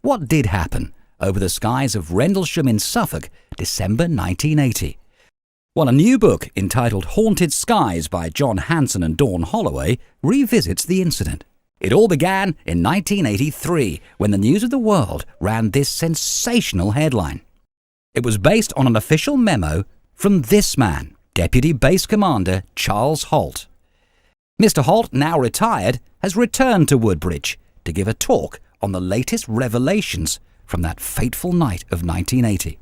What did happen over the skies of Rendlesham in Suffolk, December 1980? Well, a new book entitled Haunted Skies by John Hanson and Dawn Holloway revisits the incident. It all began in 1983 when the News of the World ran this sensational headline. It was based on an official memo from this man, Deputy Base Commander Charles Halt. Mr. Halt, now retired, has returned to Woodbridge to give a talk on the latest revelations from that fateful night of 1980.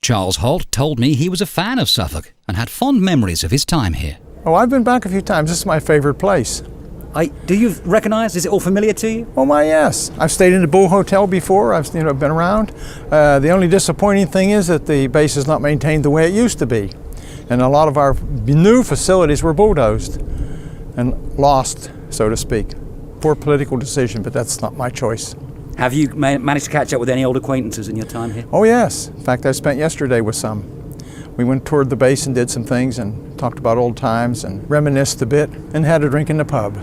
Charles Halt told me he was a fan of Suffolk and had fond memories of his time here. Oh, I've been back a few times. This is my favorite place. Do you recognise? Is it all familiar to you? Oh my, yes. I've stayed in the Bull Hotel before. I've been around. The only disappointing thing is that the base is not maintained the way it used to be, and a lot of our new facilities were bulldozed and lost, so to speak. Poor political decision, but that's not my choice. Have you managed to catch up with any old acquaintances in your time here? Oh yes. In fact, I spent yesterday with some. We went toward the base and did some things and talked about old times and reminisced a bit and had a drink in the pub.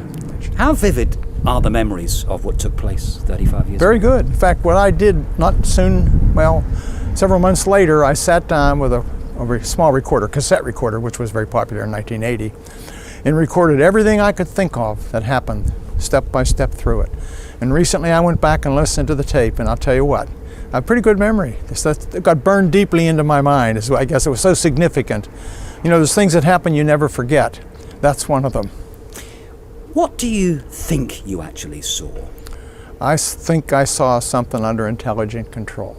How vivid are the memories of what took place 35 years Very ago? good. In fact, what I did several months later, I sat down with a small recorder, cassette recorder, which was very popular in 1980, and recorded everything I could think of that happened, step by step through it. And recently I went back and listened to the tape, and I'll tell you what, I have pretty good memory. It got burned deeply into my mind. I guess it was so significant. You know, there's things that happen you never forget. That's one of them. What do you think you actually saw? I think I saw something under intelligent control.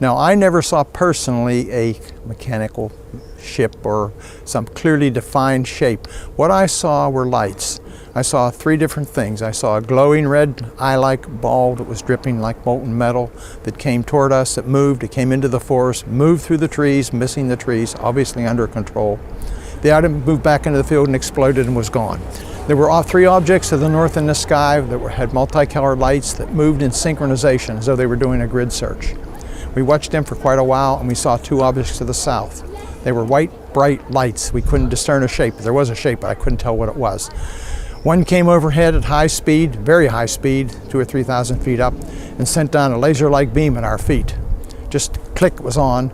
Now, I never saw personally a mechanical ship or some clearly defined shape. What I saw were lights. I saw three different things. I saw a glowing red eye-like ball that was dripping like molten metal that came toward us, that moved, it came into the forest, moved through the trees, missing the trees, obviously under control. The item moved back into the field and exploded and was gone. There were three objects to the north in the sky that had multicolored lights that moved in synchronization as though they were doing a grid search. We watched them for quite a while and we saw two objects to the south. They were white, bright lights. We couldn't discern a shape. There was a shape, but I couldn't tell what it was. One came overhead at high speed, very high speed, 2,000 or 3,000 feet up, and sent down a laser-like beam at our feet. Just click, it was on.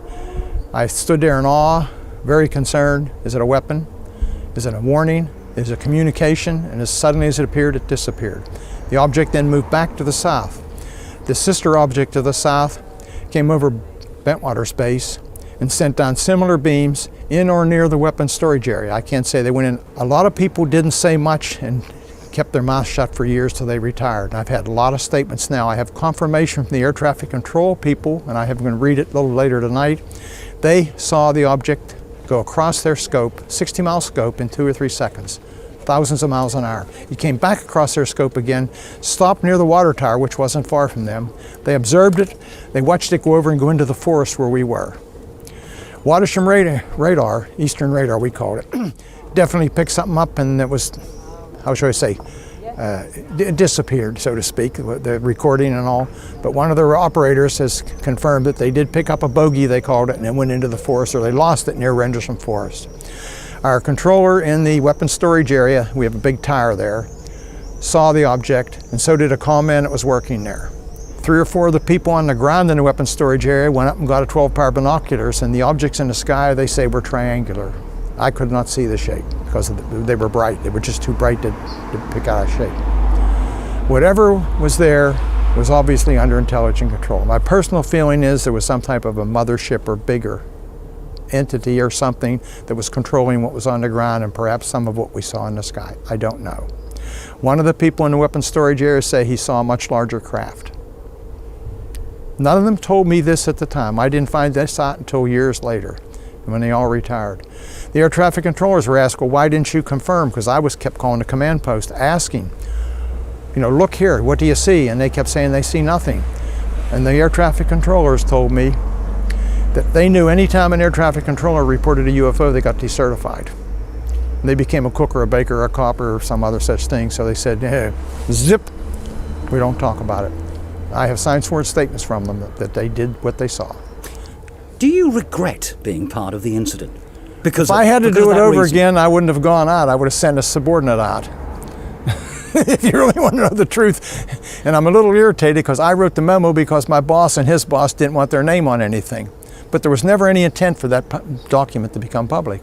I stood there in awe, very concerned. Is it a weapon? Is it a warning? Is it communication? And as suddenly as it appeared, it disappeared. The object then moved back to the south. The sister object to the south came over Bentwaters base and sent down similar beams in or near the weapons storage area. I can't say they went in. A lot of people didn't say much and kept their mouths shut for years till they retired. I've had a lot of statements now. I have confirmation from the air traffic control people, and I'm going to read it a little later tonight. They saw the object go across their scope, 60-mile scope, in 2 or 3 seconds, thousands of miles an hour. It came back across their scope again, stopped near the water tower, which wasn't far from them. They observed it. They watched it go over and go into the forest where we were. Rendlesham radar, Eastern radar we called it, definitely picked something up, and it was, how should I say, it disappeared, so to speak, the recording and all. But one of the operators has confirmed that they did pick up a bogey, they called it, and it went into the forest, or they lost it near Rendlesham Forest. Our controller in the weapons storage area, we have a big tower there, saw the object, and so did a command that was working there. 3 or 4 of the people on the ground in the weapons storage area went up and got a 12-power binoculars, and the objects in the sky, they say, were triangular. I could not see the shape because they were bright. They were just too bright to pick out a shape. Whatever was there was obviously under intelligent control. My personal feeling is there was some type of a mothership or bigger entity or something that was controlling what was on the ground and perhaps some of what we saw in the sky. I don't know. One of the people in the weapons storage area say he saw a much larger craft. None of them told me this at the time. I didn't find this out until years later, when they all retired. The air traffic controllers were asked, well, why didn't you confirm? Because I kept calling the command post asking, you know, look here, what do you see? And they kept saying they see nothing. And the air traffic controllers told me that they knew anytime an air traffic controller reported a UFO, they got decertified. And they became a cook or a baker or a copper or some other such thing. So they said, hey, zip, we don't talk about it. I have signed sworn statements from them that they did what they saw. Do you regret being part of the incident? Because if I had to do it over again, I wouldn't have gone out. I would have sent a subordinate out. if you really want to know the truth. And I'm a little irritated because I wrote the memo because my boss and his boss didn't want their name on anything. But there was never any intent for that document to become public.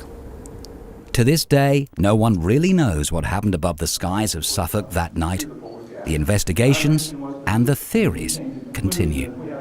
To this day, no one really knows what happened above the skies of Suffolk that night. The investigations and the theories continue.